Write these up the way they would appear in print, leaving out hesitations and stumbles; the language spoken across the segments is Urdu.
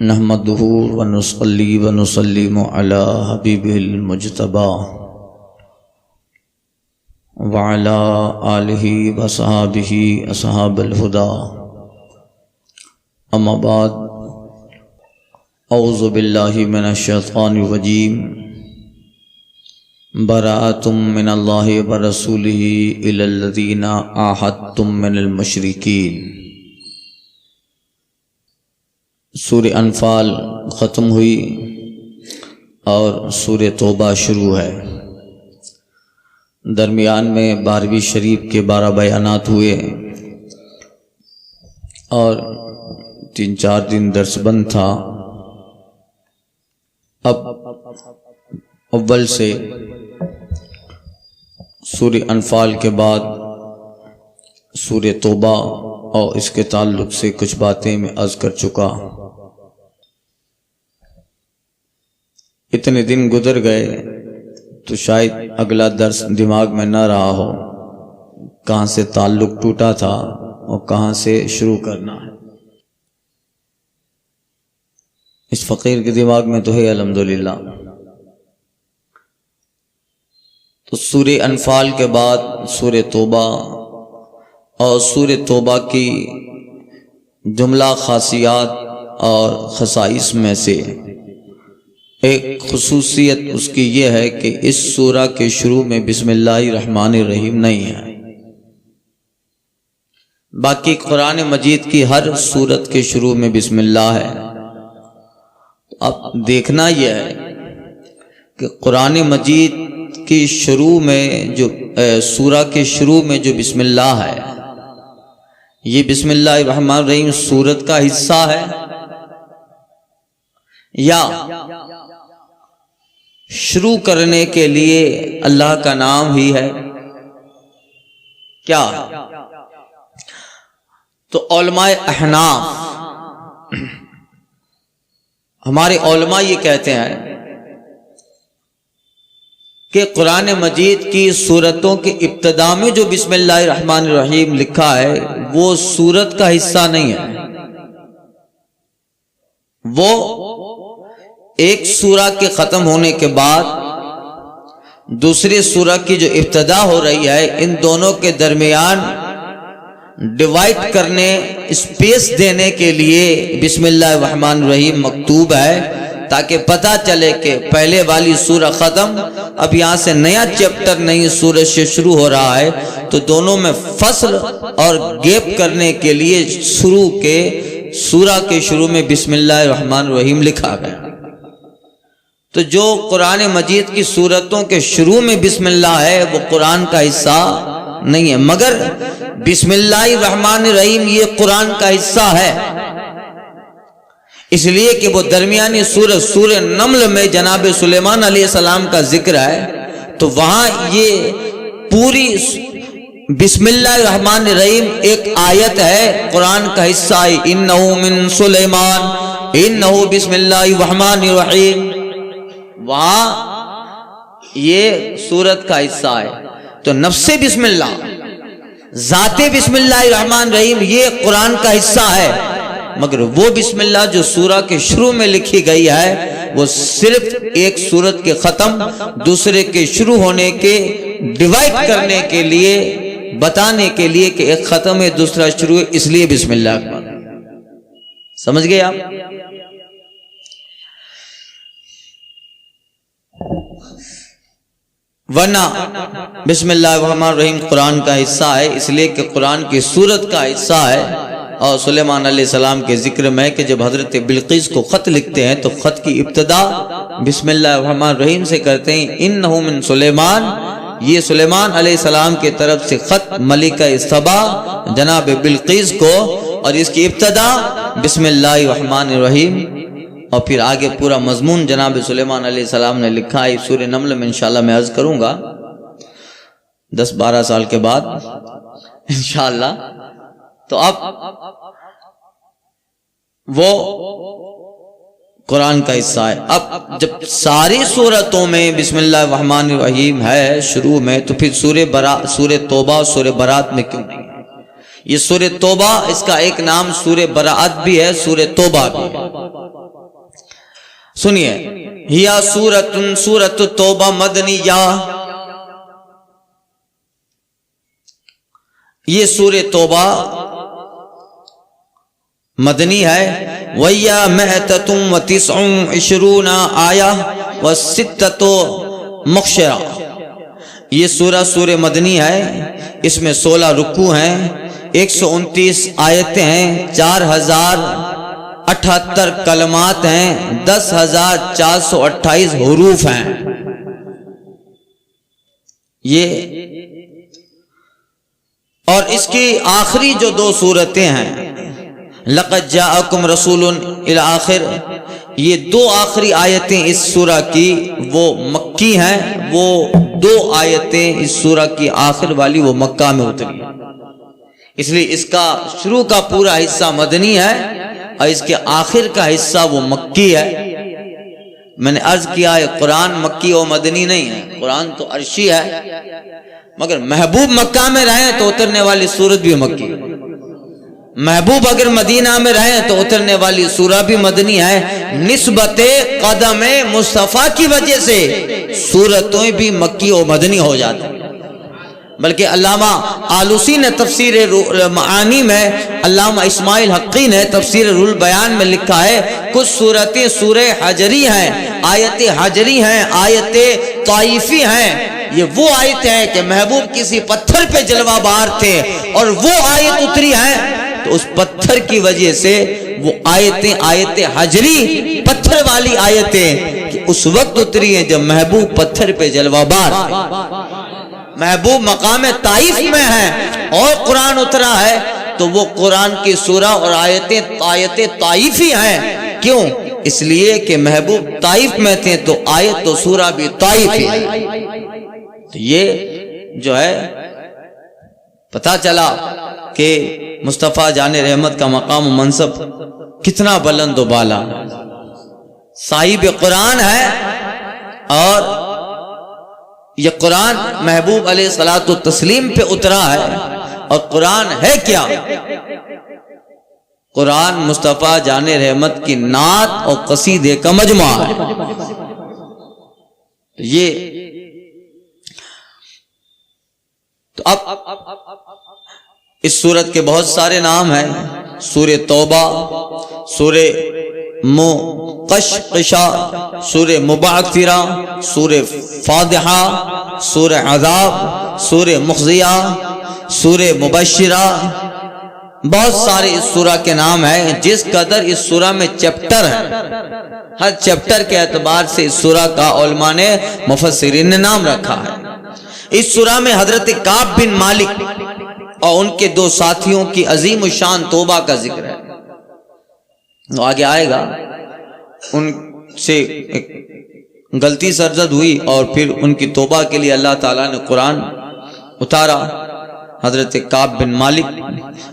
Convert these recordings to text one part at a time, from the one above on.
نحمده ونصلي ونسلم على حبيبه المجتبى وعلى آله وصحابه أصحاب الهدى أما بعد أعوذ بالله من الشيطان الرجيم براءة من الله ورسوله إلى الذين عاهدتم من المشركين۔ سورہ انفال ختم ہوئی اور سورہ توبہ شروع ہے۔ درمیان میں 12ویں شریف کے 12 بیانات ہوئے اور 3-4 دن درس بند تھا۔ اب اول سے سورہ انفال کے بعد سورہ توبہ اور اس کے تعلق سے کچھ باتیں میں عرض کر چکا۔ اتنے دن گزر گئے تو شاید اگلا درس دماغ میں نہ رہا ہو، کہاں سے تعلق ٹوٹا تھا اور کہاں سے شروع کرنا ہے۔ اس فقیر کے دماغ میں تو ہے الحمدللہ۔ تو سورہ انفال کے بعد سورہ توبہ، اور سورہ توبہ کی جملہ خاصیات اور خصائص میں سے ایک خصوصیت اس کی یہ ہے کہ اس سورہ کے شروع میں بسم اللہ الرحمن الرحیم نہیں ہے۔ باقی قرآن مجید کی ہر سورت کے شروع میں بسم اللہ ہے۔ اب دیکھنا یہ ہے کہ قرآن مجید کی شروع میں جو سورہ کے شروع میں جو بسم اللہ ہے، یہ بسم اللہ الرحمن الرحیم سورت کا حصہ ہے یا شروع کرنے کے لیے اللہ کا نام ہی ہے؟ کیا؟ تو علماء احناف، ہمارے علماء یہ کہتے ہیں کہ قرآن مجید کی سورتوں کے ابتدا میں جو بسم اللہ الرحمن الرحیم لکھا ہے وہ سورت کا حصہ نہیں ہے۔ وہ ایک سورہ کے ختم ہونے کے بعد دوسری سورہ کی جو ابتدا ہو رہی ہے، ان دونوں کے درمیان ڈیوائیڈ کرنے، اسپیس دینے کے لیے بسم اللہ الرحمن الرحیم مکتوب ہے، تاکہ پتہ چلے کہ پہلے والی سورہ ختم، اب یہاں سے نیا چیپٹر نئی سورہ سے شروع ہو رہا ہے، تو دونوں میں فصل اور گیپ کرنے کے لیے سورہ کے شروع میں بسم اللہ الرحمن الرحیم لکھا گیا۔ تو جو قرآن مجید کی سورتوں کے شروع میں بسم اللہ ہے وہ قرآن کا حصہ نہیں ہے، مگر بسم اللہ الرحمن الرحیم یہ قرآن کا حصہ ہے، اس لیے کہ وہ درمیانی سورہ نمل میں جناب سلیمان علیہ السلام کا ذکر ہے، تو وہاں یہ پوری بسم اللہ الرحمن الرحیم ایک آیت ہے، قرآن کا حصہ ہے۔ انہ من سلیمان انہ بسم اللہ الرحمن الرحیم، وہاں یہ سورت کا حصہ ہے۔ تو نفس بسم اللہ، ذات بسم اللہ الرحمن الرحیم یہ قرآن کا حصہ ہے، مگر وہ بسم اللہ جو سورہ کے شروع میں لکھی گئی ہے وہ صرف ایک سورت کے ختم دوسرے کے شروع ہونے کے ڈیوائیڈ کرنے کے لیے، بتانے کے لیے کہ ایک ختم ہے دوسرا شروع ہے، اس لیے بسم اللہ اکبر۔ سمجھ گئے آپ؟ ورنہ بسم اللہ الرحمن الرحیم قرآن کا حصہ ہے، اس لیے کہ قرآن کی سورت کا حصہ ہے۔ اور سلیمان علیہ السلام کے ذکر میں کہ جب حضرت بلقیس کو خط لکھتے ہیں تو خط کی ابتدا بسم اللہ الرحمن الرحیم سے کرتے ہیں۔ انہ من سلیمان، یہ سلیمان علیہ السلام کے طرف سے خط ملکہ سبا جناب بلقیس کو، اور اس کی ابتدا بسم اللہ الرحمن الرحیم، اور پھر آگے پورا مضمون جناب سلیمان علیہ السلام نے لکھا ہے۔ سورہ نمل میں انشاءاللہ میں عرض کروں گا 10-12 سال کے بعد انشاءاللہ۔ تو اب وہ قرآن کا حصہ ہے۔ اب جب ساری سورتوں میں بسم اللہ الرحمن الرحیم ہے شروع میں، تو پھر سورہ توبہ اور سورہ برات میں کیوں نہیں ہے؟ یہ سورہ توبہ، اس کا ایک نام سورہ برات بھی ہے، سورہ توبہ بھی ہے۔ سنیے، ہیا سورۃ توبہ مدنیہ، یہ سورہ توبہ مدنی ہے۔ وَيَا مَئَةٌ وَتِسْعٌ آیہ وَسِتَّةُ مُخْشَرَ، یہ سورہ مدنی ہے، اس میں 16 رکوع ہیں، 129 آیتیں ہیں، 4078 کلمات ہیں، 10,428 حروف ہیں۔ یہ اور اس کی آخری جو 2 سورتیں ہیں، لَقَدْ جَاءَكُمْ رَسُولٌ إِلَى آخر، یہ 2 آخری آیتیں اس سورہ کی وہ مکی ہیں، وہ 2 آیتیں اس سورہ کی آخر والی وہ مکہ میں اتری ہیں، اس لیے اس کا شروع کا پورا حصہ مدنی ہے اور اس کے آخر کا حصہ وہ مکی ہے۔ میں نے عرض کیا ہے قرآن مکی و مدنی نہیں ہے، قرآن تو عرشی ہے، مگر محبوب مکہ میں رہیں تو اترنے والی سورت بھی مکی ہے، محبوب اگر مدینہ میں رہیں تو اترنے والی سورہ بھی مدنی ہے۔ نسبت قدم مصطفیٰ کی وجہ سے سورتیں بھی مکی و مدنی ہو جاتی ہیں، بلکہ علامہ آلوسی نے تفسیر معانی میں، علامہ اسماعیل حقی نے تفسیر روح البیان میں لکھا ہے کچھ سورتیں سورہ حجری ہیں، آیت حجری ہیں، آیت طائفی ہیں۔ یہ وہ آیت ہے کہ محبوب کسی پتھر پہ جلوہ بار تھے اور وہ آیت اتری ہے تو اس پتھر کی وجہ سے وہ آیتیں آیت حجری پتھر والی آیتیں کہ اس وقت اتری ہیں جب محبوب پتھر پہ جلوہ بار تھے، محبوب مقام طائف میں ہے اور قرآن اترا ہے تو وہ قرآن کی سورہ اور آیتیں طائفی ہیں۔ کیوں؟ اس لیے کہ محبوب طائف میں تھے تو آیت تو سورہ بھی طائفی ہے۔ تو یہ جو ہے پتہ چلا کہ مصطفیٰ جان رحمت کا مقام و منصب کتنا بلند و بالا، صاحب قرآن ہے، اور یہ قرآن محبوب علیہ الصلوۃ والتسلیم پہ اترا ہے۔ اور قرآن ہے کیا؟ قرآن مصطفیٰ جان رحمت کی نعت اور قصیدے کا مجموعہ ہے۔ یہ تو اب اس سورت کے بہت سارے نام ہیں، سورہ توبہ، سورہ مقشقشہ، سورہ مبعثرہ، سورہ فاضحہ، سورہ عذاب، سورہ مخزیہ، سورہ مبشرہ، بہت سارے اس سورہ کے نام ہیں۔ جس قدر اس سورہ میں چیپٹر ہے، ہر چیپٹر کے اعتبار سے اس سورہ کا علماء نے مفسرین نے نام رکھا ہے۔ اس سورہ میں حضرت کعب بن مالک اور ان کے 2 ساتھیوں کی عظیم الشان توبہ کا ذکر ہے، آگے آئے گا۔ ان سے ایک غلطی سرزد ہوئی اور پھر ان کی توبہ کے لیے اللہ تعالیٰ نے قرآن اتارا۔ حضرت کعب بن مالک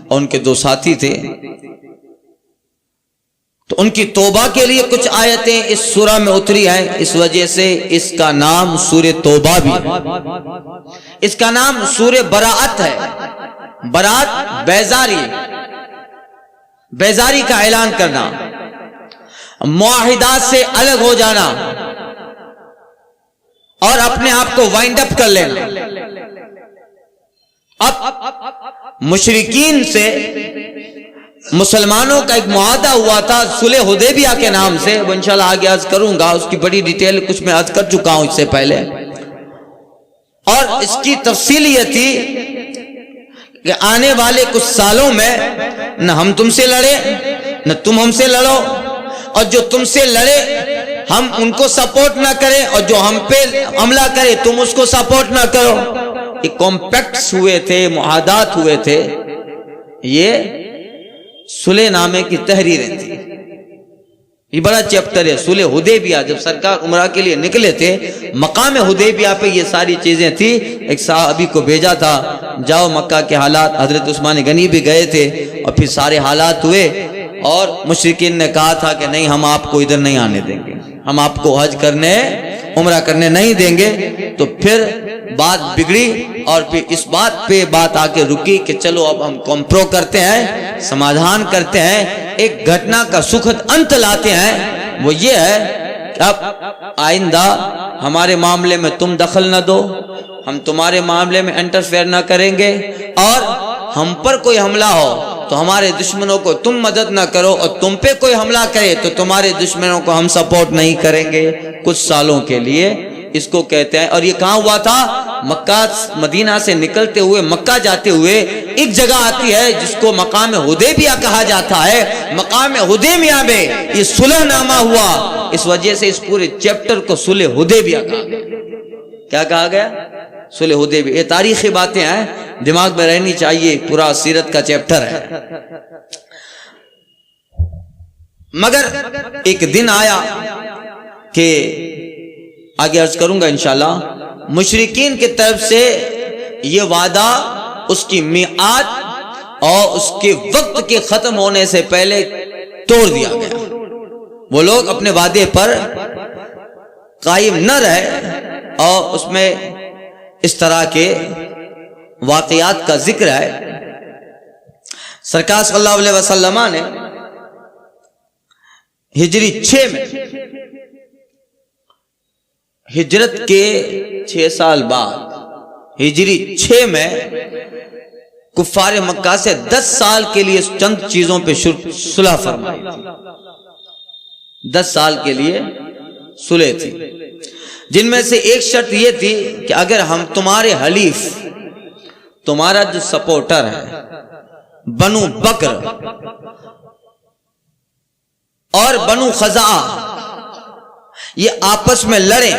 اور ان کے 2 ساتھی تھے، تو ان کی توبہ کے لیے کچھ آیتیں اس سورہ میں اتری ہیں، اس وجہ سے اس کا نام سورہ توبہ بھی ہے۔ اس کا نام سورہ براءت ہے، براءت بیزاری، بیزاری کا اعلان کرنا، معاہدات سے الگ ہو جانا اور اپنے آپ کو وائنڈ اپ کر لینا۔ اب مشرکین سے مسلمانوں کا ایک معاہدہ ہوا تھا صلح حدیبیہ کے نام سے، وہ انشاءاللہ آگے عرض کروں گا، اس کی بڑی ڈیٹیل کچھ میں عرض کر چکا ہوں اس سے پہلے۔ اور اس کی تفصیل یہ تھی کہ آنے والے کچھ سالوں میں نہ ہم تم سے لڑے نہ تم ہم سے لڑو، اور جو تم سے لڑے ہم ان کو سپورٹ نہ کریں، اور جو ہم پہ حملہ کرے تم اس کو سپورٹ نہ کرو۔ یہ کمپیکٹس ہوئے تھے، معاہدات ہوئے تھے، یہ صلح نامے کی تحریریں تھی۔ یہ بڑا چیپٹر ہے صلح حدیبیہ، جب سرکار عمرہ کے لیے نکلے تھے مقام حدیبیہ پہ یہ ساری چیزیں تھی۔ ایک صحابی کو بھیجا تھا، جاؤ مکہ کے حالات، حضرت عثمان غنی بھی گئے تھے، اور پھر سارے حالات ہوئے اور مشرکین نے کہا تھا کہ نہیں ہم آپ کو ادھر نہیں آنے دیں گے، ہم آپ کو حج کرنے عمرہ کرنے نہیں دیں گے۔ تو پھر بات بگڑی اور پھر اس بات پہ بات آ کے رکی کہ چلو اب ہم کمپرو کرتے ہیں، سمادھان کرتے ہیں، ایک گھٹنا کا سکھد انت لاتے ہیں۔ وہ یہ ہے اب آئندہ ہمارے معاملے میں تم دخل نہ دو، ہم تمہارے معاملے میں انٹرفیئر نہ کریں گے، اور ہم پر کوئی حملہ ہو تو ہمارے دشمنوں کو تم مدد نہ کرو، اور تم پہ کوئی حملہ کرے تو تمہارے دشمنوں کو ہم سپورٹ نہیں کریں گے۔ کچھ سالوں کے لیے اس کو کہتے ہیں، اور یہ کہاں ہوا تھا؟ مکہ، مدینہ سے نکلتے ہوئے مکہ جاتے ہوئے ایک جگہ آتی ہے جس کو مقام حدیبیہ کہا جاتا ہے۔ مقام حدیبیہ میں یہ صلح نامہ ہوا، اس وجہ سے اس پورے چیپٹر کو صلح حدیبیہ کہا گیا۔ کیا کہا گیا؟ صلح حدیبیہ۔ یہ تاریخی باتیں ہیں، دماغ میں رہنی چاہیے، پورا سیرت کا چیپٹر ہے۔ مگر ایک دن آیا کہ آگے عرض کروں گا انشاءاللہ، مشرکین کی طرف سے یہ وعدہ، اس کی میعاد اور اس کے وقت کے ختم ہونے سے پہلے توڑ دیا گیا۔ وہ لوگ اپنے وعدے پر قائم نہ رہے، اور اس میں اس طرح کے واقعات کا ذکر ہے۔ سرکار صلی اللہ علیہ وسلم نے ہجری 6 میں، ہجرت کے 6 سال بعد، ہجری 6 میں کفار مکہ سے 10 سال کے لیے چند چیزوں پہ صلح فرمائی تھی۔ 10 سال کے لیے صلح تھی، جن میں سے ایک شرط یہ تھی کہ اگر ہم تمہارے حلیف، تمہارا جو سپورٹر ہے بنو بکر اور بنو خزاعہ، یہ آپس میں لڑیں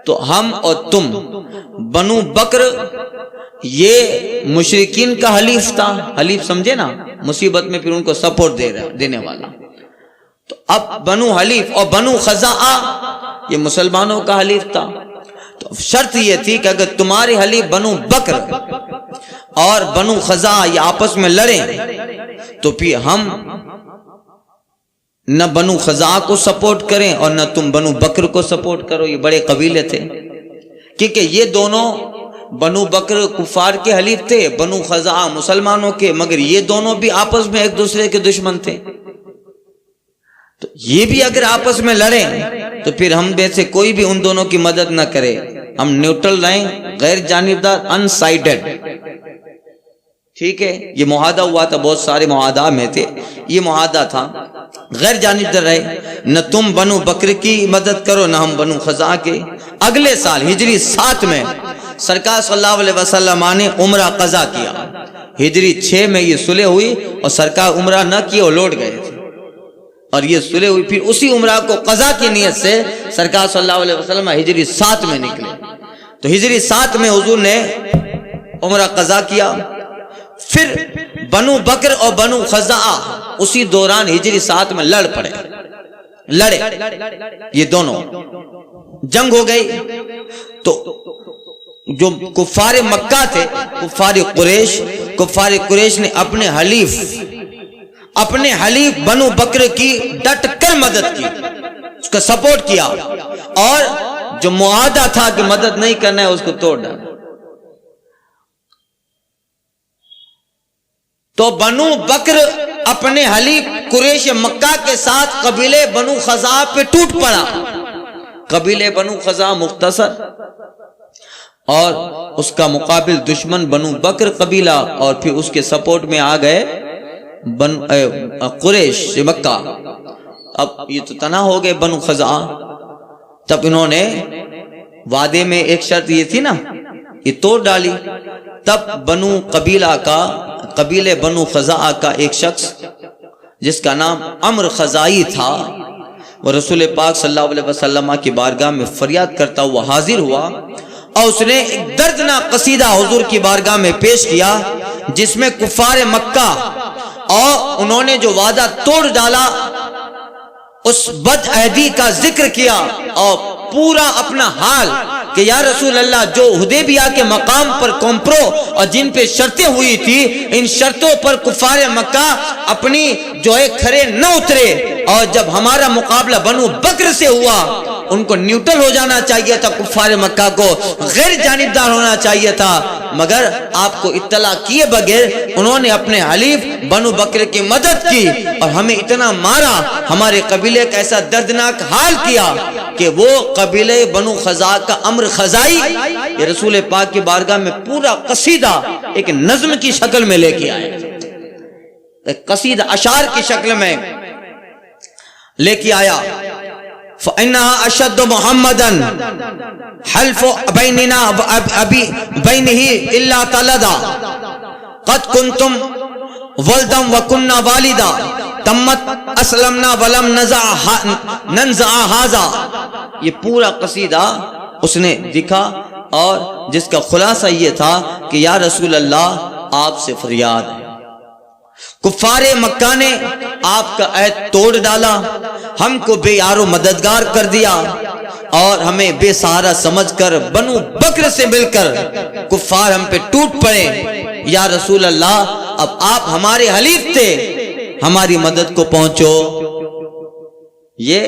تو ہم اور تم، بنو بکر یہ مشرکین کا حلیف تھا، حلیف سمجھے نا، مصیبت میں پھر ان کو سپورٹ دینے والا، تو اب بنو حلیف، اور بنو خزاعہ یہ مسلمانوں کا حلیف تھا۔ تو شرط یہ تھی کہ اگر تمہارے حلیف بنو بکر اور بنو خزاعہ یہ آپس میں لڑیں تو پھر ہم نہ بنو خزاعہ کو سپورٹ کریں اور نہ تم بنو بکر کو سپورٹ کرو۔ یہ بڑے قبیلے تھے، کیونکہ یہ دونوں، بنو بکر کفار کے حلیف تھے، بنو خزاعہ مسلمانوں کے، مگر یہ دونوں بھی آپس میں ایک دوسرے کے دشمن تھے۔ تو یہ بھی اگر آپس میں لڑیں تو پھر ہم میں سے کوئی بھی ان دونوں کی مدد نہ کرے، ہم نیوٹرل رہیں، غیر جانبدار، ان سائیڈڈ، ٹھیک ہے۔ یہ معاہدہ ہوا تھا، بہت سارے معاہدہ میں تھے، یہ معاہدہ تھا غیر جانبدار رہے، نہ تم بنو بکر کی مدد کرو نہ ہم بنو خزاعہ کے۔ اگلے سال ہجری 7 میں سرکار صلی اللہ علیہ وسلم نے عمرہ قضا کیا۔ ہجری 6 میں یہ صلح ہوئی اور سرکار عمرہ نہ کیے اور لوٹ گئے تھے، اور یہ صلح ہوئی۔ پھر اسی عمرہ کو قضا کی نیت سے سرکار صلی اللہ علیہ وسلم ہجری 7 میں نکلے۔ تو ہجری 7 میں حضور نے عمرہ قضا کیا۔ پھر بنو بکر اور بنو خزاعہ اسی دوران ہجری 7 میں لڑے یہ دونوں، جنگ ہو گئی۔ تو جو کفار مکہ تھے، کفار قریش نے اپنے حلیف بنو بکر کی ڈٹ کر مدد کی، اس کا سپورٹ کیا، اور جو معاہدہ تھا کہ مدد نہیں کرنا ہے اس کو توڑ ڈالا۔ تو بنو بکر اپنے حلیف قریش مکہ کے ساتھ قبیلے بنو خزاعہ پہ ٹوٹ پڑا۔ قبیلے بنو خزاعہ مختصر، اور اس کا مقابل دشمن بنو بکر قبیلہ، اور پھر اس کے سپورٹ میں آ گئے قریش مکہ۔ اب یہ تو تنہا ہو گئے بنو خزاعہ۔ تب انہوں نے وعدے میں ایک شرط یہ تھی نا، یہ توڑ ڈالی۔ تب قبیلے بنو خزاعہ کا ایک شخص جس کا نام عمرو خزاعی تھا، وہ رسول پاک صلی اللہ علیہ وسلم کی بارگاہ میں فریاد کرتا ہوا حاضر ہوا، اور اس نے ایک دردناک قصیدہ حضور کی بارگاہ میں پیش کیا، جس میں کفار مکہ اور انہوں نے جو وعدہ توڑ ڈالا اس بد عہدی کا ذکر کیا، اور پورا اپنا حال کہ یا رسول اللہ جو حدیبیہ کے مقام پر کمپرو اور جن پہ شرطیں ہوئی تھی، ان شرطوں پر کفار مکہ اپنی جو ہے کھرے نہ اترے، اور جب ہمارا مقابلہ بنو بکر سے ہوا ان کو نیوٹرل ہو جانا چاہیے تھا، کفار مکہ کو غیر جانبدار ہونا چاہیے تھا، مگر آپ کو اطلاع کیے بغیر انہوں نے اپنے حلیف بنو بکر کی مدد کی اور ہمیں اتنا مارا، ہمارے قبیلے کا ایسا دردناک حال کیا کہ وہ قبیلے بنو خزاع کا امر خزائی یہ رسول پاک کی بارگاہ میں پورا قصیدہ ایک نظم کی شکل میں لے کے آئے، ایک قصیدہ اشعار کی شکل میں لے کے آیا۔ فَإِنَّهَا أَشَدُّ مُحَمَّدًا حَلْفُ بَيْنِنَا بَيْنِهِ إِلَّا تَلَدًا قَدْ كُنْتُمْ وَلْدًا وَكُنَّا وَالِدًا تَمَّتْ أَسْلَمْنَا وَلَمْ نَنْزَعَ هَذَا۔ یہ پورا قصیدہ اس نے دکھا اور جس کا خلاصہ یہ تھا کہ یا رسول اللہ آپ سے فریاد ہے، کفار مکہ نے آپ کا عہد توڑ ڈالا، ہم کو بے یار و مددگار کر دیا اور ہمیں بے سہارا سمجھ کر بنو بکر سے مل کر کفار ہم پہ ٹوٹ پڑے، یا رسول اللہ اب آپ ہمارے حلیف تھے، ہماری مدد کو پہنچو۔ یہ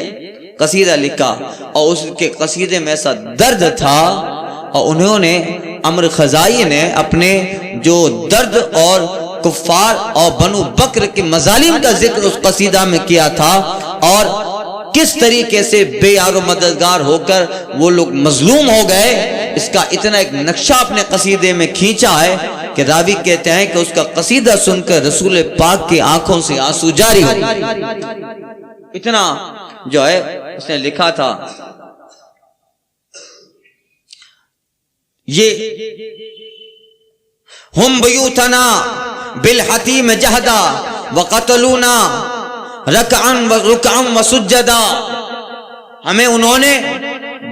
قصیدہ لکھا اور اس کے قصیدے میں ایسا درد تھا اور انہوں نے امر خزائی نے اپنے جو درد اور کفار اور بنو بکر کے مظالم کا ذکر اس قصیدہ میں کیا تھا اور کس طریقے سے بے یار و مددگار ہو کر وہ لوگ مظلوم ہو گئے، اس کا اتنا ایک نقشہ اپنے قصیدے میں کھینچا ہے کہ راوی کہتے ہیں کہ اس کا قصیدہ سن کر رسول پاک کی آنکھوں سے آنسو جاری ہو، اتنا جو ہے اس نے لکھا تھا۔ یہ ہم بیوتنا بالحتیم جہدا وقتلونا رکعا وسجدا، ہمیں انہوں نے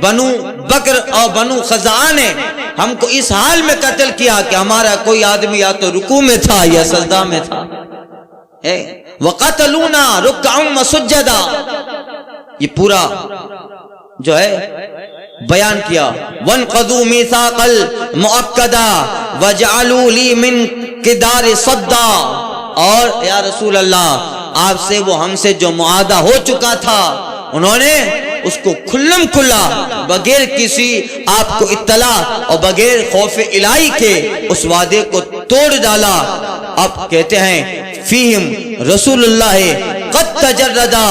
بنو بکر اور بنو خزاع نے ہم کو اس حال میں قتل کیا کہ ہمارا کوئی آدمی یا تو رکوع میں تھا یا سجدہ میں تھا، وقتلونا رکعا وسجدا، یہ پورا جو ہے بیان کیا۔ وَانْقَضُوا مِيثَاقَ الْمُؤَكَّدَ وَجَعَلُوا لِي مِنْ قِدَارِ صَدًّا، اور یا رسول اللہ آپ سے وہ ہم سے جو معاہدہ ہو چکا تھا انہوں نے اس کو کھلم کھلا بغیر کسی آپ کو اطلاع اور بغیر خوف الہی کے اس وعدے کو توڑ ڈالا۔ اب کہتے ہیں فیہم رسول اللہ قد تجردا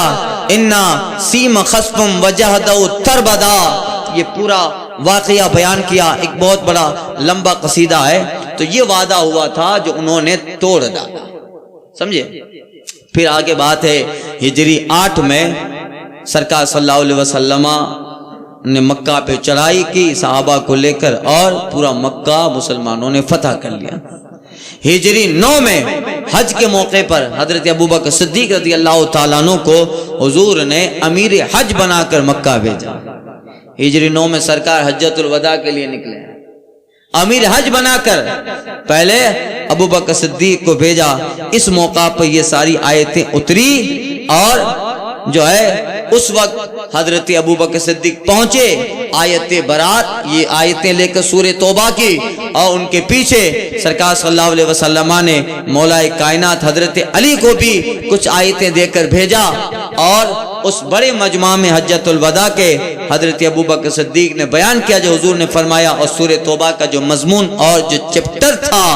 انا سیم خصفم وجہدو تربدا، یہ پورا واقعہ بیان کیا، ایک بہت بڑا لمبا قصیدہ ہے۔ تو یہ وعدہ ہوا تھا جو انہوں نے توڑ ڈالا، سمجھے۔ پھر آگے بات ہے ہجری 8 میں سرکار صلی اللہ علیہ وسلم نے مکہ پہ چڑھائی کی صحابہ کو لے کر اور پورا مکہ مسلمانوں نے فتح کر لیا۔ ہجری 9 میں حج کے موقع پر حضرت ابوبکر صدیق رضی اللہ تعالیٰ عنہ کو حضور نے امیر حج بنا کر مکہ بھیجا۔ ہجری 9 میں سرکار حجۃ الوداع کے لیے نکلے، امیر حج بنا کر پہلے ابوبکر صدیق کو بھیجا۔ اس موقع پر یہ ساری آیتیں اتری اور جو ہے اس وقت حضرت ابوبکر صدیق پہنچے، آیت برات یہ آیتیں لے کر سورہ توبہ کی، اور ان کے پیچھے سرکار صلی اللہ علیہ وسلم نے مولا کائنات حضرت علی کو بھی کچھ آیتیں دے کر بھیجا، اور اس بڑے مجمع میں حجۃ الوداع کے حضرت ابوبکر صدیق نے بیان کیا جو حضور نے فرمایا، اور سورہ توبہ کا جو مضمون اور جو چپٹر تھا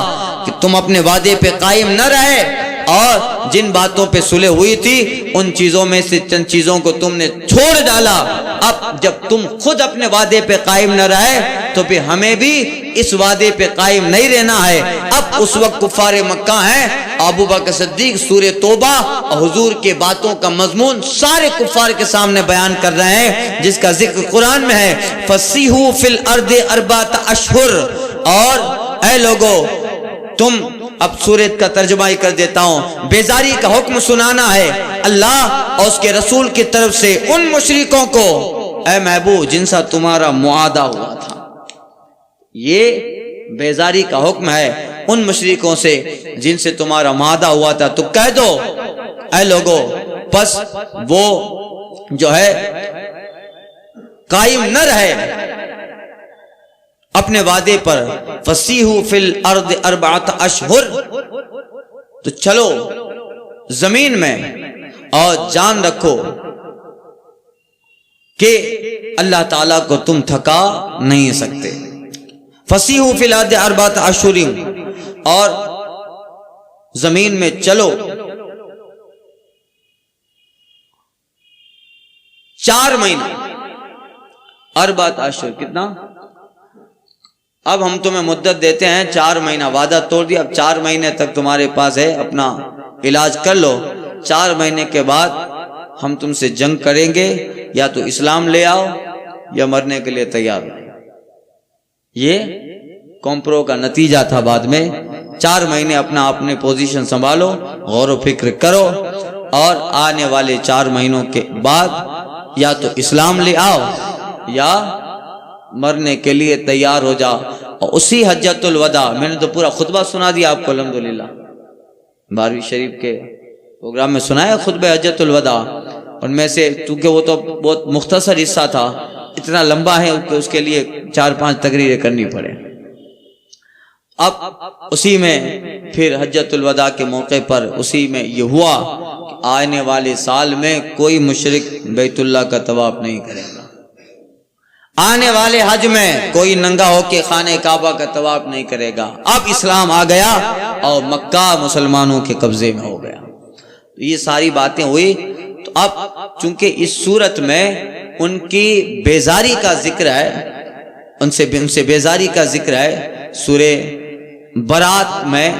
کہ تم اپنے وعدے پہ قائم نہ رہے اور جن باتوں پہ صلح ہوئی تھی ان چیزوں میں سے چند چیزوں کو تم نے چھوڑ ڈالا، اب جب تم خود اپنے وعدے پہ قائم نہ رہے تو پھر ہمیں بھی اس وعدے پہ قائم نہیں رہنا ہے۔ اب اس وقت کفار مکہ ہیں، ابوبکر صدیق سورہ توبہ اور حضور کے باتوں کا مضمون سارے کفار کے سامنے بیان کر رہے ہیں، جس کا ذکر قرآن میں ہے فَسِیحُوا فِی الْأَرْضِ أَرْبَعَةَ أَشْہُرٍ، اور اے لوگو تم، اب سورت کا ترجمہ ہی کر دیتا ہوں، بیزاری کا حکم سنانا ہے اللہ اور اس کے رسول کی طرف سے ان مشرکوں کو اے محبوب جن سے تمہارا معاہدہ ہوا تھا۔ یہ بیزاری کا حکم ہے ان مشرکوں سے جن سے تمہارا معاہدہ ہوا تھا، تو کہہ دو اے لوگو پس وہ جو ہے قائم نہ رہے اپنے وعدے پر، فَسِیحُوا فِی الْأَرْضِ أَرْبَعَةَ أَشْہُرٍ، تو چلو زمین میں اور جان رکھو کہ اللہ تعالیٰ کو تم تھکا نہیں سکتے. فسیحوا فی الارض اربعۃ اشہر، اور زمین میں چلو 4 مہینہ. اربعۃ اشہر کتنا؟ اب ہم تمہیں مدت دیتے ہیں 4 مہینہ، وعدہ توڑ دیا، اب 4 مہینے تک تمہارے پاس ہے، اپنا علاج کر لو. 4 مہینے کے بعد ہم تم سے جنگ کریں گے، یا تو اسلام لے آؤ یا مرنے کے لیے تیار ہو. یہ کمپرو کا نتیجہ تھا. بعد میں 4 مہینے اپنے پوزیشن سنبھالو، غور و فکر کرو، اور آنے والے 4 مہینوں کے بعد یا تو اسلام لے آؤ یا مرنے کے لیے تیار ہو جاؤ. اور اسی حجۃ الوداع، میں نے تو پورا خطبہ سنا دیا آپ کو الحمدللہ، 12ویں شریف کے پروگرام میں سنایا خطبہ حجۃ الوداع. اور میں سے چونکہ وہ تو بہت مختصر حصہ تھا، اتنا لمبا ہے کہ اس کے لیے 4-5 تقریریں کرنی پڑے. اب اسی میں پھر حجۃ الوداع کے موقع پر اسی میں یہ ہوا کہ آنے والے سال میں کوئی مشرک بیت اللہ کا طواف نہیں کرے گا. آنے والے حج میں کوئی ننگا ہو کے خانہ کعبہ کا طواف نہیں کرے گا. اب اسلام آ گیا اور مکہ مسلمانوں کے قبضے میں ہو گیا. یہ ساری باتیں ہوئی. تو اب چونکہ اس صورت میں ان کی بیزاری کا ذکر ہے، ان سے بیزاری کا ذکر ہے. سورہ برات میں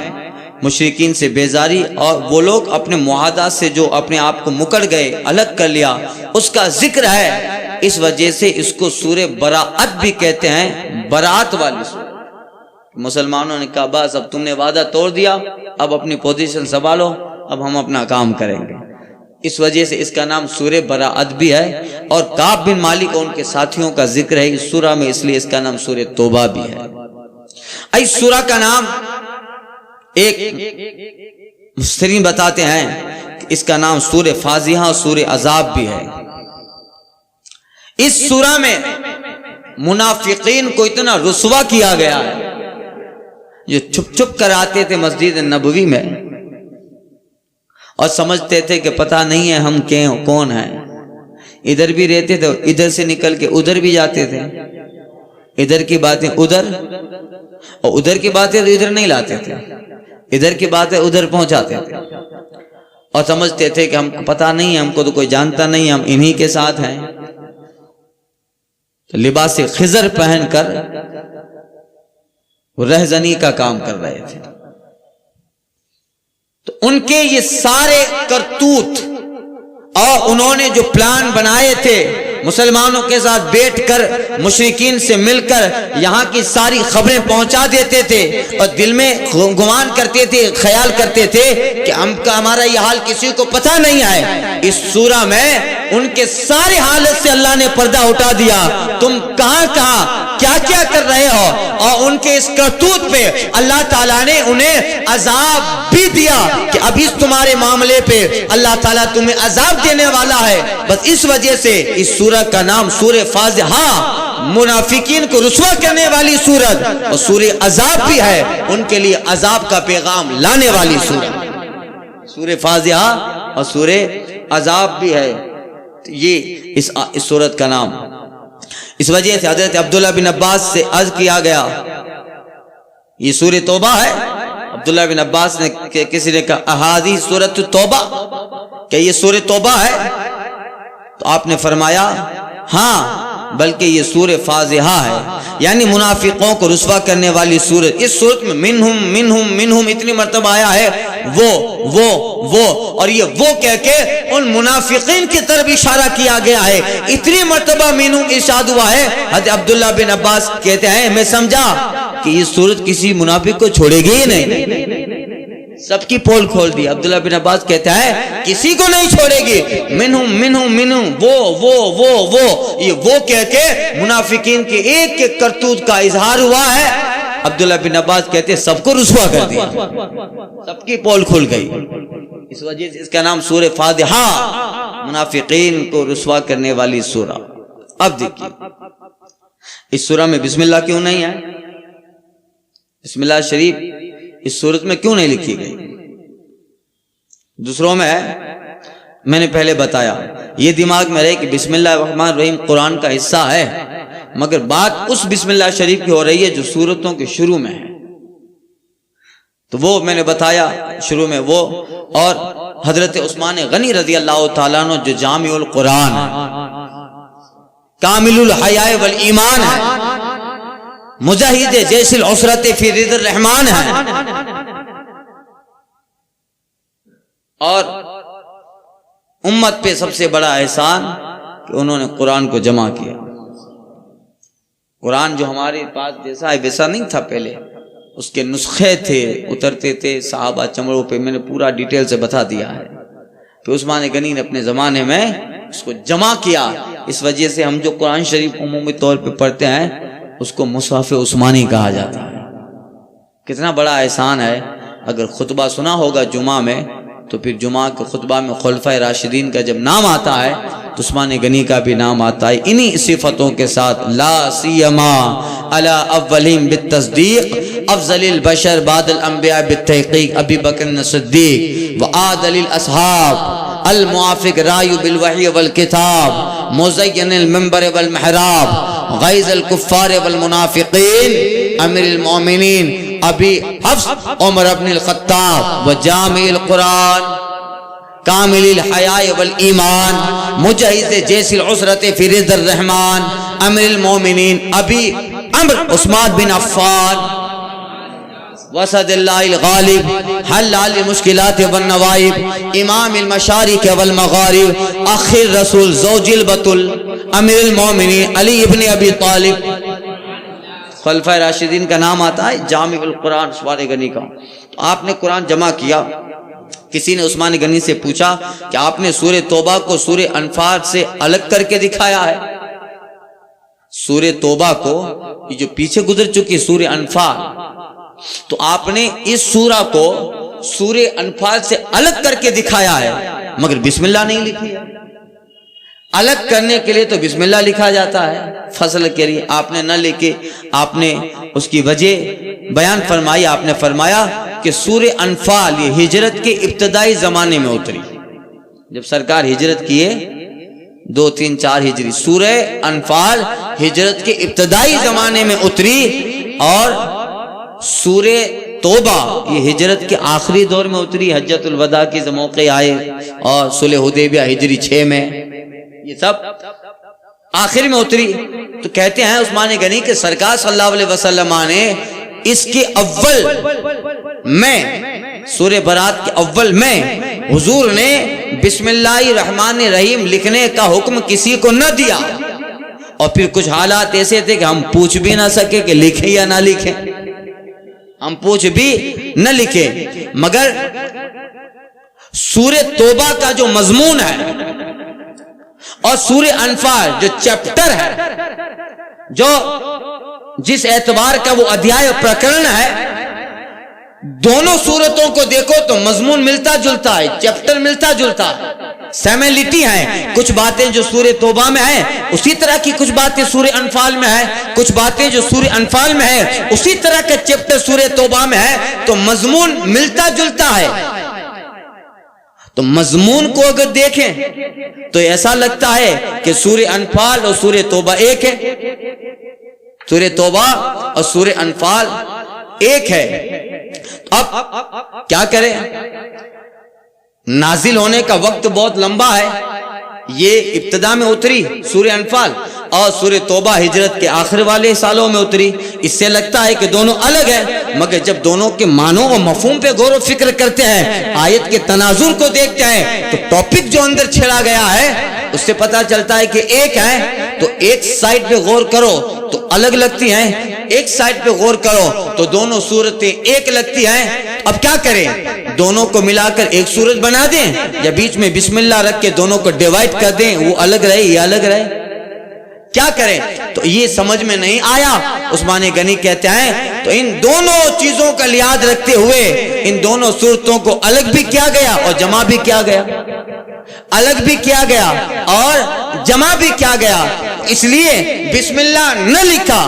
مشرکین سے بیزاری، اور وہ لوگ اپنے معاہدات سے جو اپنے آپ کو مکر گئے، الگ کر لیا، اس کا ذکر ہے. اس وجہ سے اس کو سورہ براءت بھی کہتے ہیں، برات والی سورہ. مسلمانوں نے کہا بس اب تم نے وعدہ توڑ دیا، اب اپنی پوزیشن سنبھالو، اب ہم اپنا کام کریں گے. اس وجہ سے اس کا نام سورہ براءت بھی ہے. اور کعب بن مالک اور ان کے ساتھیوں کا ذکر ہے اس سورہ میں، اس لیے اس کا نام سورہ توبہ بھی ہے. اس سورہ کا نام ایک مفسرین بتاتے ہیں کہ اس کا نام سورہ فاضحہ اور سورہ عذاب بھی ہے. اس سورہ میں منافقین کو اتنا رسوا کیا گیا ہے، جو چھپ چھپ کر آتے تھے مسجد نبوی میں اور سمجھتے تھے کہ پتہ نہیں ہے ہم کون ہیں. ادھر بھی رہتے تھے، ادھر سے نکل کے ادھر بھی جاتے تھے، ادھر کی باتیں ادھر اور ادھر کی باتیں تو ادھر نہیں لاتے تھے، ادھر کی باتیں ادھر پہنچاتے تھے، اور سمجھتے تھے کہ ہم پتہ نہیں ہے، ہم کو تو کوئی جانتا نہیں، ہم انہی کے ساتھ ہیں. تو لباس خضر پہن کر رہزنی کا کام کر رہے تھے. تو ان کے یہ سارے کرتوت اور انہوں نے جو پلان بنائے تھے، مسلمانوں کے ساتھ بیٹھ کر مشرکین سے مل کر یہاں کی ساری خبریں پہنچا دیتے تھے، اور دل میں گمان کرتے تھے، خیال کرتے تھے کہ ہمارا یہ حال کسی کو پتہ نہیں ہے. اس سورہ میں ان کے سارے حالت سے اللہ نے پردہ اٹھا دیا. تم کہاں کیا کیا کر رہے ہو، اور ان کے اس کرتوت پہ اللہ تعالیٰ نے انہیں عذاب بھی دیا کہ ابھی تمہارے معاملے پہ اللہ تعالیٰ تمہیں عذاب دینے والا ہے. بس اس وجہ سے اس سورہ کا نام سورہ فاضحہ، منافقین کو رسوا کرنے والی سورت، اور سورہ عذاب بھی ہے، ان کے لیے عذاب کا پیغام لانے والی سورت. سورہ فاضحہ اور سورہ عذاب بھی ہے یہ اس سورت کا نام. اس وجہ سے حضرت عبداللہ بن عباس سے عرض کیا گیا، یہ سورہ توبہ ہے. عبداللہ بن عباس نے کسی نے کہا احادیث سورۃ توبہ، کہ یہ سورہ توبہ ہے؟ تو آپ نے فرمایا ہاں، بلکہ یہ سورہ فاضحہ ہے، یعنی منافقوں کو رسوا کرنے والی سورت. اس سورت میں منہم اتنی مرتبہ آیا ہے، وہ اور یہ وہ کہہ کے ان منافقین کی طرف اشارہ کیا گیا ہے. اتنی مرتبہ منہم ارشاد ہوا ہے. حضرت عبداللہ بن عباس کہتے ہیں میں سمجھا کہ یہ سورت کسی منافق کو چھوڑے گی ہی نہیں، سب کی پول کھول دی. عبداللہ بن عباس کہتا ہے کسی کو نہیں چھوڑے گی. منہم وہ یہ وہ کہہ کے منافقین کے ایک ایک کرتوت کا اظہار ہوا ہے. عبداللہ بن عباس کہتے ہیں سب کو رسوا کر دیا، سب کی پول کھل گئی. اس وجہ سے اس کا نام سورہ فاضحہ، منافقین کو رسوا کرنے والی سورہ. اب دیکھیے اس سورہ میں بسم اللہ کیوں نہیں ہے؟ بسم اللہ شریف اس سورت میں کیوں نہیں لکھی گئی؟ دوسروں میں ہے میں نے پہلے بتایا، یہ دماغ میں رہے کہ بسم اللہ الرحمن الرحیم قرآن کا حصہ ہے، مگر بات اس بسم اللہ شریف کی ہو رہی ہے جو سورتوں کے شروع میں ہے۔ تو وہ میں نے بتایا شروع میں وہ، اور حضرت عثمان غنی رضی اللہ تعالیٰ عنہ جو جامع القرآن کامل الحیاء والایمان ہے، مجاہد جیش العسرت فی رضا الرحمن ہے، اور امت پہ سب سے بڑا احسان کہ انہوں نے قرآن کو جمع کیا۔ قرآن جو ہمارے پاس جیسا ہے ویسا نہیں تھا، پہلے اس کے نسخے تھے، اترتے تھے صحابہ چمڑوں پہ، میں نے پورا ڈیٹیل سے بتا دیا ہے۔ پھر عثمان غنی نے اپنے زمانے میں اس کو جمع کیا، اس وجہ سے ہم جو قرآن شریف عمومی طور پہ پڑھتے ہیں اس کو مصحف عثمانی کہا جاتا ہے۔ کتنا بڑا احسان ہے۔ اگر خطبہ سنا ہوگا جمعہ میں، تو پھر جمعہ کے خطبہ میں خلفائے راشدین کا جب نام آتا ہے تو عثمان غنی کا بھی نام آتا ہے، انہی صفتوں کے ساتھ، لا سیما علی اولہم بالتصدیق افضل البشر بعد الانبیاء بالتحقیق ابی بکر صدیق وعادل الاصحاب الموافق رائے بالوحی والکتاب مزین المنبر والمحراب غیظ الکفار والمنافقین امیر المؤمنین ابی حفص عمر بن الخطاب وجامع القرآن کامل الحیاء والایمان مجہز جیش العسرت فی رضا الرحمن امیر المؤمنین ابی عمرو عثمان بن عفان وسد اللہ الغالب حل المشکلات والنوائب امام المشارق والمغارب آخر رسول زوج البتل امیر المؤمنین علی ابن ابی طالب۔ خلفائے راشدین کا نام آتا ہے جامع القرآن عثمان غنی کا۔ تو آپ نے قرآن جمع کیا۔ کسی نے عثمان غنی سے پوچھا کہ آپ نے سورہ توبہ کو سورہ انفال سے الگ کر کے دکھایا ہے؟ سورہ توبہ کو یہ جو پیچھے گزر چکی سورہ انفال، تو آپ نے اس سورہ کو سورہ انفال سے الگ کر کے دکھایا ہے، مگر بسم اللہ نہیں لکھی ہے۔ الگ کرنے کے لیے تو بسم اللہ لکھا جاتا ہے، فصل کے لیے آپ نے نہ لکھے۔ آپ نے اس کی وجہ بیان فرمائی، آپ نے فرمایا کہ سورہ انفال یہ ہجرت کے ابتدائی زمانے میں اتری، جب سرکار ہجرت کیے 2 3 4 ہجری، سورہ انفال ہجرت کے ابتدائی زمانے میں اتری، اور سورہ توبہ یہ ہجرت کے آخری دور میں اتری، حجۃ الوداع کے موقع آئے، اور صلح حدیبیہ ہجری 6 میں، یہ سب آخر میں اتری۔ تو کہتے ہیں عثمان غنی کہ سرکار صلی اللہ علیہ وسلم نے اس کے اول میں، سورہ برات کے اول میں حضور نے بسم اللہ الرحمن الرحیم لکھنے کا حکم کسی کو نہ دیا، اور پھر کچھ حالات ایسے تھے کہ ہم پوچھ بھی نہ سکے کہ لکھیں یا نہ لکھیں، ہم پوچھ بھی نہ لکھیں، مگر سورہ توبہ کا جو مضمون ہے اور سورہ انفال جو چیپٹر ہے، جو جس اعتبار کا وہ ادھیائے پرکرن ہے، دونوں سورتوں کو دیکھو تو مضمون ملتا جلتا ہے، چیپٹر ملتا جلتا ہے، سیملیٹی ہیں۔ کچھ باتیں جو سورہ توبہ میں ہیں اسی طرح کی کچھ باتیں سورہ انفال میں ہیں، کچھ باتیں جو سورہ انفال میں ہیں اسی طرح کا چیپٹر سورہ توبہ میں ہے، تو مضمون ملتا جلتا ہے۔ تو مضمون کو اگر دیکھیں تو ایسا لگتا ہے کہ سورہ انفال اور سورہ توبہ ایک ہے، سورہ توبہ اور سورہ انفال ایک ہے۔ اب کیا کریں؟ نازل ہونے کا وقت بہت لمبا ہے، یہ ابتدا میں اتری سورہ انفال، اور سورہ توبہ ہجرت کے آخر والے سالوں میں اتری۔ اس سے لگتا ہے کہ دونوں الگ ہیں، مگر جب دونوں کے معنوں اور مفہوم پہ غور و فکر کرتے ہیں، آیت کے تناظر کو دیکھتے ہیں، تو ٹاپک جو اندر چھڑا گیا ہے اس سے پتا چلتا ہے کہ ایک ہے۔ تو ایک سائٹ پہ غور کرو تو الگ لگتی ہیں، ایک سائٹ پہ غور کرو تو دونوں صورتیں ایک لگتی ہیں۔ اب کیا کریں؟ دونوں کو ملا کر ایک صورت بنا دیں، یا بیچ میں بسم اللہ رکھ کے دونوں کو ڈیوائیڈ کر دیں، وہ الگ رہے یہ الگ رہے؟ کیا کریں؟ تو یہ سمجھ میں نہیں آیا۔ عثمان غنی کہتے ہیں تو ان دونوں چیزوں کا لحاظ رکھتے ہوئے ان دونوں صورتوں کو الگ بھی کیا گیا اور جمع بھی کیا گیا، الگ بھی کیا گیا اور جمع بھی کیا گیا۔ اس لیے بسم اللہ نہ لکھا،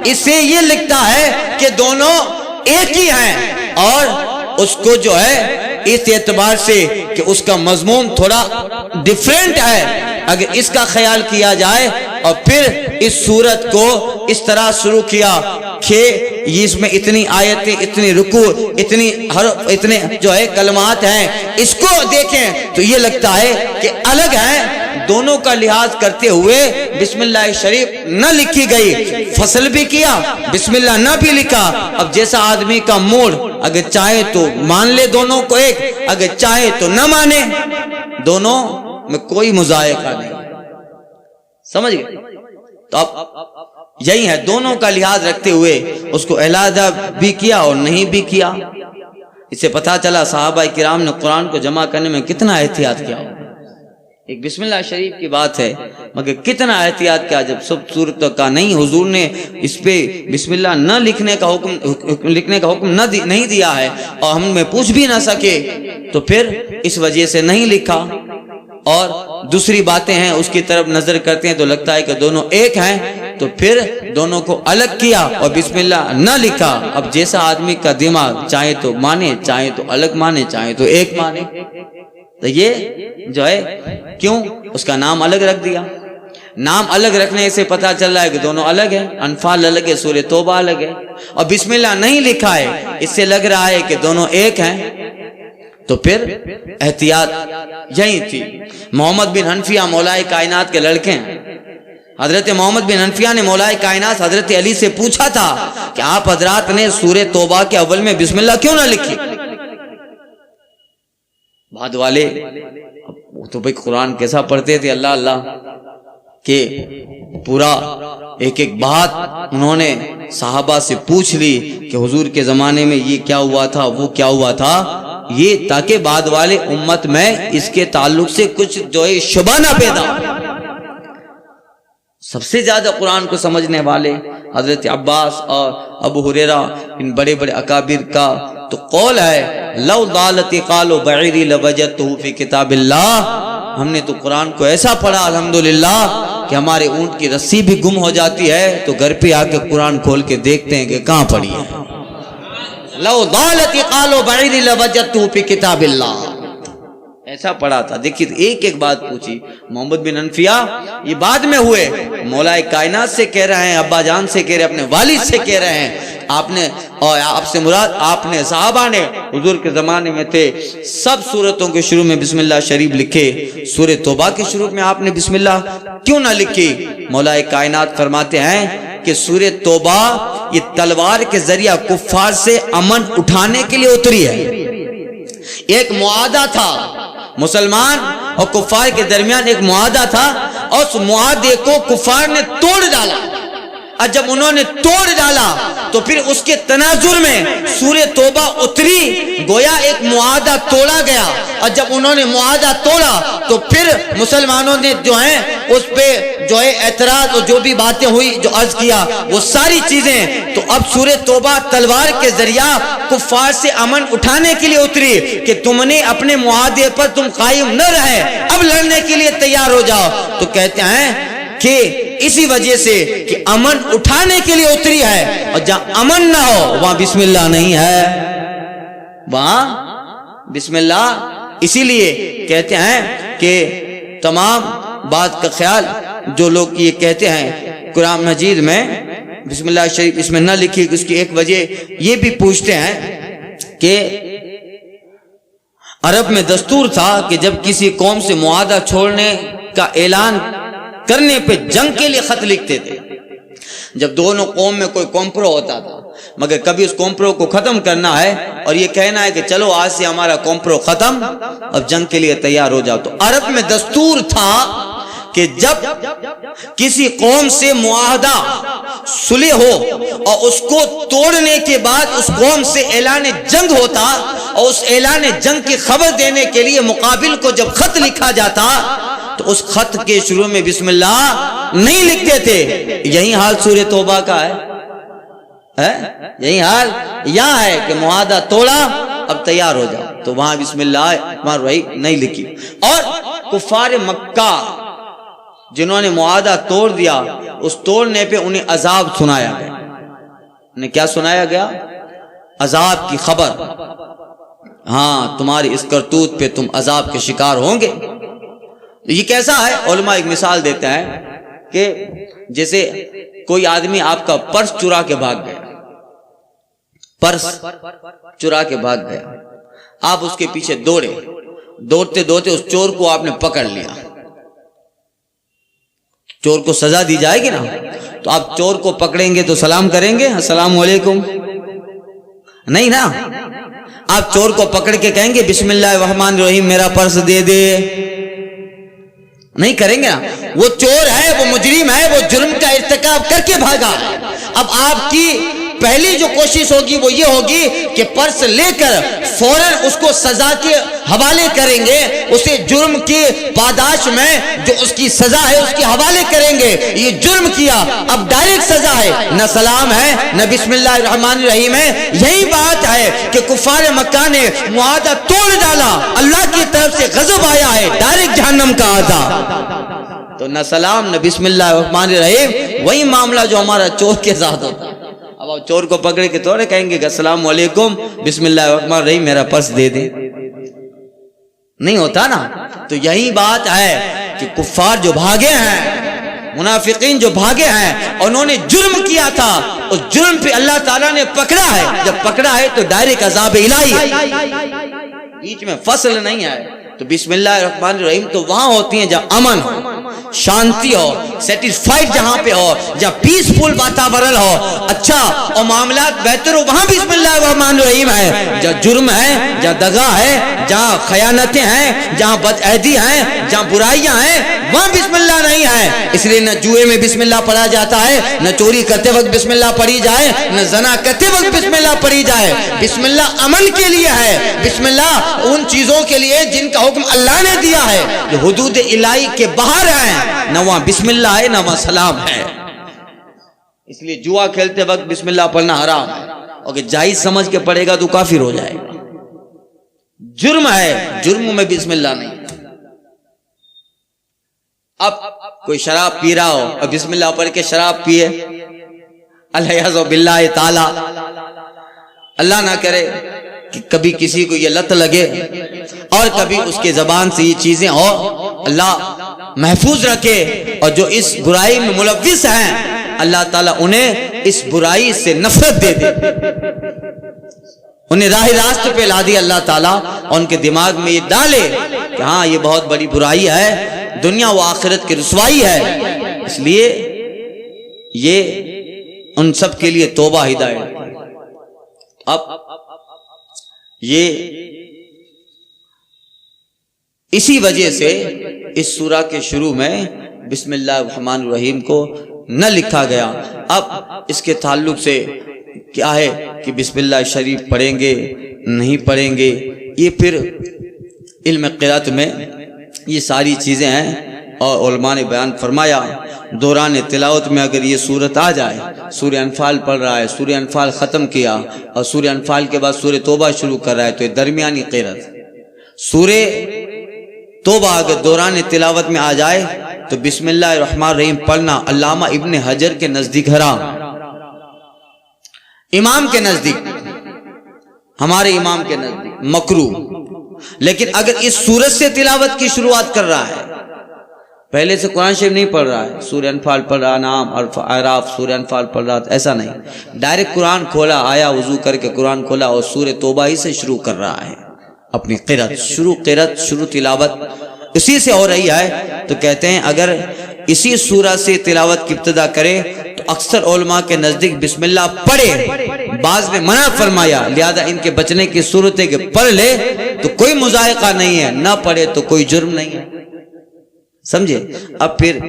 اس سے یہ لکھتا ہے کہ دونوں ایک ہی ہیں، اور اس کو جو ہے اس اعتبار سے کہ اس کا مضمون تھوڑا ڈیفرنٹ ہے. اگر اس کا خیال کیا جائے اور پھر اس سورت کو اس طرح شروع کیا کہ اس میں اتنی آیتیں، اتنی رکوع، اتنے جو ہے کلمات ہیں، اس کو دیکھیں تو یہ لگتا ہے کہ الگ ہے. دونوں کا لحاظ کرتے ہوئے بسم اللہ شریف نہ لکھی گئی. فصل بھی کیا، بسم اللہ نہ بھی لکھا. اب جیسا آدمی کا موڈ، اگر چاہے تو مان لے دونوں کو ایک، اگر چاہے تو نہ مانے. دونوں میں کوئی مذائقہ نہیں. سمجھ گئے؟ تو اب یہی ہے، دونوں کا لحاظ رکھتے ہوئے اس کو علیحدہ بھی کیا اور نہیں بھی کیا. اس سے پتہ چلا صحابہ کرام نے قرآن کو جمع کرنے میں کتنا احتیاط کیا. ایک بسم اللہ شریف کی بات ہے، مگر کتنا احتیاط کیا. جب سب صورتوں کا نہیں، حضور نے اس پہ بسم اللہ نہ لکھنے کا حکم نہیں دیا ہے اور ہم میں پوچھ بھی نہ سکے، تو پھر اس وجہ سے نہیں لکھا. اور دوسری باتیں ہیں اس کی طرف نظر کرتے ہیں تو لگتا ہے کہ دونوں ایک ہیں، تو پھر دونوں کو الگ کیا اور بسم اللہ نہ لکھا. اب جیسا آدمی کا دماغ، چاہے تو مانے، چاہے تو الگ مانے، چاہے تو ایک مانے. تو یہ جو ہے کیوں اس کا نام الگ رکھ دیا. نام الگ رکھنے سے پتہ چل رہا ہے کہ دونوں الگ ہیں. انفال الگ ہے، سورہ توبہ الگ ہے، اور بسم اللہ نہیں لکھا ہے. اس سے لگ رہا ہے کہ دونوں ایک ہیں. تو پھر احتیاط یہی تھی. محمد بن حنفیہ مولائے کائنات کے لڑکے ہیں. حضرت محمد بن حنفیہ نے مولائے کائنات حضرت علی سے پوچھا تھا کہ آپ حضرات نے سورہ توبہ کے اول میں بسم اللہ کیوں نہ لکھی. بعد والے وہ تو بھائی قرآن کیسا پڑھتے تھے، اللہ اللہ، کہ پورا ایک ایک بات انہوں نے صحابہ سے پوچھ لی کہ حضور کے زمانے میں یہ کیا ہوا تھا، وہ کیا ہوا تھا. یہ تاکہ بعد والے امت میں اس کے تعلق سے کچھ جو ہے شبہ نہ پیدا. سب سے زیادہ قرآن کو سمجھنے والے حضرت عباس اور ابو ہریرہ، ان بڑے بڑے اکابر کا تو قول ہے، لو ضالت قالوا بعیری لوجدته فی کتاب اللہ. ہم نے تو قرآن کو ایسا پڑھا الحمدللہ کہ ہمارے اونٹ کی رسی بھی گم ہو جاتی ہے تو گھر پہ آ کے قرآن کھول کے دیکھتے ہیں کہ کہاں پڑھی ہے. لو ضالت قالوا بعیری لوجدته فی کتاب اللہ، ایسا پڑھا تھا. دیکھیے ایک ایک بات پوچھی. محمد بن حنفیہ یہ بعد میں ہوئے، مولائے کائنات سے کہہ رہے ہیں، ابا جان سے کہہ رہے ہیں، اپنے والد سے کہہ رہے ہیں. آپ نے، اور آپ سے مراد آپ نے، صحابہ نے حضور کے زمانے میں تھے. سب سورتوں کے شروع میں بسم اللہ شریف لکھے. سورہ توبہ کے شروع میں آپ نے بسم اللہ کیوں نہ لکھی؟ مولائے کائنات فرماتے ہیں کہ سورہ توبہ یہ تلوار کے ذریعہ کفار سے امن اٹھانے کے لیے اتری ہے. ایک معاہدہ تھا مسلمان اور کفار کے درمیان، ایک معاہدہ تھا، اور اس معاہدے کو کفار نے توڑ ڈالا. اور جب انہوں نے توڑ ڈالا تو پھر اس کے تناظر میں سورہ توبہ اتری. گویا ایک معاہدہ توڑا گیا، اور جب انہوں نے معاہدہ توڑا تو پھر مسلمانوں نے جو ہیں اس پہ جو ہے اعتراض اور جو بھی باتیں ہوئی جو عرض کیا وہ ساری چیزیں. تو اب سورہ توبہ تلوار کے ذریعہ کفار سے امن اٹھانے کے لیے اتری کہ تم نے اپنے معاہدے پر تم قائم نہ رہے، اب لڑنے کے لیے تیار ہو جاؤ. تو کہتے ہیں کہ اسی وجہ سے کہ امن اٹھانے کے لیے اتری ہے، اور جہاں امن نہ ہو وہاں بسم اللہ نہیں ہے، وہاں بسم اللہ. اسی لیے کہتے ہیں کہ تمام بات کا خیال جو لوگ یہ کہتے ہیں قرآن مجید میں بسم اللہ شریف اس میں نہ لکھی، اس کی ایک وجہ یہ بھی پوچھتے ہیں کہ عرب میں دستور تھا کہ جب کسی قوم سے معاہدہ چھوڑنے کا اعلان کرنے پہ جنگ کے لیے خط لکھتے تھے. جب دونوں قوم میں کوئی کمپرو ہوتا تھا، مگر کبھی اس کمپرو کو ختم کرنا ہے اور یہ کہنا ہے کہ چلو آج سے ہمارا کمپرو ختم، اب جنگ کے لیے تیار ہو جاؤ. تو عرب میں دستور تھا کہ جب کسی قوم سے معاہدہ صلح ہو اور اس کو توڑنے کے بعد اس قوم سے اعلان جنگ ہوتا، اور اس اعلان جنگ کی خبر دینے کے لیے مقابل کو جب خط لکھا جاتا تو اس خط کے شروع میں بسم اللہ نہیں لکھتے تھے. یہی حال سورہ توبہ کا ہے. یہی حال یہاں ہے کہ معاہدہ توڑا اب تیار ہو جاؤ، تو وہاں بسم اللہ نہیں لکھی. اور کفار مکہ جنہوں نے معاہدہ توڑ دیا، اس توڑنے پہ انہیں عذاب سنایا گیا. انہیں کیا سنایا گیا؟ عذاب کی خبر. ہاں تمہاری اس کرتوت پہ تم عذاب کے شکار ہوں گے۔ یہ کیسا ہے؟ علماء ایک مثال دیتے ہیں کہ جیسے کوئی آدمی آپ کا پرس چرا کے بھاگ گیا، پرس چرا کے بھاگ گیا، آپ اس کے پیچھے دوڑے، دوڑتے دوڑتے اس چور کو آپ نے پکڑ لیا، چور کو سزا دی جائے گی نا، تو آپ چور کو پکڑیں گے تو سلام کریں گے السلام علیکم؟ نہیں نا، آپ چور کو پکڑ کے کہیں گے بسم اللہ الرحمن الرحیم میرا پرس دے دے؟ نہیں کریں گے نا۔ وہ چور ہے، وہ مجرم ہے، وہ جرم کا ارتکاب کر کے بھاگا۔ اب آپ کی پہلی جو کوشش ہوگی وہ یہ ہوگی کہ پرس لے کر فوراً اس کو سزا کے حوالے کریں گے، اسے جرم کی پاداش میں جو اس کی سزا ہے اس کے حوالے کریں گے۔ یہ جرم کیا، اب ڈائریکٹ سزا ہے، نہ سلام ہے نہ بسم اللہ الرحمن الرحیم ہے۔ یہی بات ہے کہ کفار مکہ نے معاہدہ توڑ ڈالا، اللہ کی طرف سے غضب آیا ہے، ڈائریکٹ جہنم کا عذاب۔ تو نہ سلام نہ بسم اللہ الرحمن الرحیم، وہی معاملہ جو ہمارا چور کے ساتھ ہوتا ہے۔ اب آپ چور کو پکڑے کے تھوڑے کہیں گے کہ السلام علیکم بسم اللہ الرحمن الرحیم میرا پرس دے دیں، نہیں ہوتا نا۔ تو یہی بات ہے کہ کفار جو بھاگے ہیں، منافقین جو بھاگے ہیں، انہوں نے جرم کیا تھا، اس جرم پہ اللہ تعالیٰ نے پکڑا ہے، جب پکڑا ہے تو ڈائریکٹ عذاب الہی ہے، بیچ میں فصل نہیں ہے۔ تو بسم اللہ الرحمن الرحیم تو وہاں ہوتی ہیں جہاں امن ہو، شانتی ہو، سیٹسفائیڈ جہاں پہ ہو، جہاں پیسفل واتاورن ہو، اچھا اور معاملات بہتر ہو، وہاں بسم اللہ الرحمن الرحیم ہے۔ جہاں جرم ہے، جہاں دغا ہے، جہاں خیانتیں ہیں، جہاں بدعہدی ہیں، جہاں برائیاں ہیں، وہاں بسم اللہ نہیں ہے۔ اس لیے نہ جوئے میں بسم اللہ پڑھا جاتا ہے، نہ چوری کرتے وقت بسم اللہ پڑھی جائے، نہ زنا کرتے وقت بسم اللہ پڑھی جائے۔ بسم اللہ امن کے لیے ہے، بسم اللہ ان چیزوں کے لیے جن کا حکم اللہ نے دیا ہے، جو حدود الہی کے باہر ہیں، نہ وہاں بسم اللہ ہے نہ وہاں سلام ہے۔ اس لیے جوا کھیلتے وقت بسم اللہ پڑھنا حرام ہے، اور کہ جائز سمجھ کے پڑھے گا تو کافر ہو جائے گا۔ جرم ہے، جرم میں بسم اللہ نہیں۔ اب کوئی شراب پی رہا ہو اور بسم اللہ پڑھ کے شراب پیے، العیاذ باللہ تعالی، اللہ نہ کرے کہ کبھی کسی کو یہ لت لگے اور کبھی اس کے زبان سے یہ چیزیں ہو، اللہ محفوظ رکھے۔ اور جو اس برائی میں ملوث ہیں، اللہ تعالیٰ انہیں اس برائی سے نفرت دے دے، انہیں راہ راست پہ لا دی اللہ تعالیٰ، اور ان کے دماغ میں یہ ڈالے کہ ہاں یہ بہت بڑی برائی ہے، دنیا و آخرت کی رسوائی ہے۔ اس لیے یہ ان سب کے لیے توبہ ہدایت۔ اب یہ اسی وجہ سے اس سورہ کے شروع میں بسم اللہ الرحمن الرحیم کو نہ لکھا گیا۔ اب اس کے تعلق سے کیا ہے کہ بسم اللہ شریف پڑھیں گے نہیں پڑھیں گے، یہ پھر علم قرأت میں یہ ساری چیزیں ہیں، اور علماء نے بیان فرمایا دوران تلاوت میں اگر یہ صورت آ جائے، سورہ انفال پڑھ رہا ہے، سورہ انفال ختم کیا اور سورہ انفال کے بعد سورہ توبہ شروع کر رہا ہے، تو یہ درمیانی قرأت۔ سورہ توبہ اگر دوران تلاوت میں آ جائے تو بسم اللہ الرحمن الرحیم پڑھنا علامہ ابن حجر کے نزدیک حرام، امام کے نزدیک، ہمارے امام کے نزدیک مکروہ۔ لیکن اگر اس سورت سے تلاوت کی شروعات کر رہا ہے، پہلے سے قرآن شریف نہیں پڑھ رہا ہے، سورہ انفال پڑھ رہا، نام اعراف سورہ انفال پڑھ رہا، ایسا نہیں، ڈائریکٹ قرآن کھولا، آیا وضو کر کے قرآن کھولا اور سورہ توبہ ہی سے شروع کر رہا ہے اپنی قرأت، شروع تلاوت اسی سے ہو رہی ہے، تو کہتے ہیں اگر اسی سورہ سے تلاوت کی ابتدا کرے تو اکثر علماء کے نزدیک بسم اللہ پڑھے، بعض نے منع فرمایا، لہذا ان کے بچنے کی صورت ہے کہ پڑھ لے تو کوئی مذائقہ نہیں ہے، نہ پڑھے تو کوئی جرم نہیں ہے، سمجھے۔ اب پھر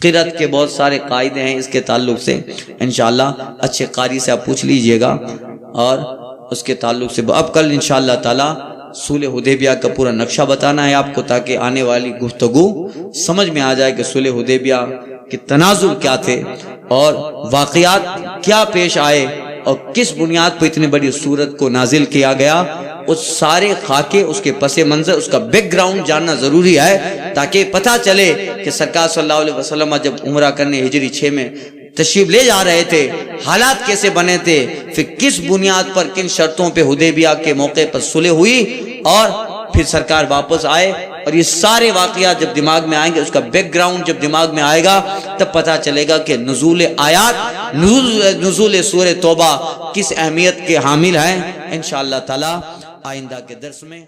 قرأت کے بہت سارے قاعدے ہیں اس کے تعلق سے، انشاءاللہ اچھے قاری سے آپ پوچھ لیجئے گا، اور اس کے تعلق سے اب کل انشاءاللہ تعالی صلح حدیبیہ کا پورا نقشہ بتانا ہے آپ کو، تاکہ آنے والی گفتگو سمجھ میں آ جائے کہ صلح حدیبیہ کے تنازع کیا تھے اور واقعات کیا پیش آئے اور کس بنیاد پر اتنی بڑی صورت کو نازل کیا گیا۔ اس سارے خاکے، اس کے پس منظر، اس کا بیک گراؤنڈ جاننا ضروری ہے، تاکہ پتہ چلے کہ سرکار صلی اللہ علیہ وسلم جب عمرہ کرنے ہجری 6 میں تشریف لے جا رہے تھے، حالات کیسے بنے تھے، پھر کس بنیاد پر کن شرطوں پہ حدیبیہ کے موقع پر صلح ہوئی، اور پھر سرکار واپس آئے. اور یہ سارے واقعات جب دماغ میں آئیں گے، اس کا بیک گراؤنڈ جب دماغ میں آئے گا، تب پتہ چلے گا کہ نزول آیات، نزول سورہ توبہ کس اہمیت کے حامل ہیں. انشاءاللہ تعالی آئندہ کے درس میں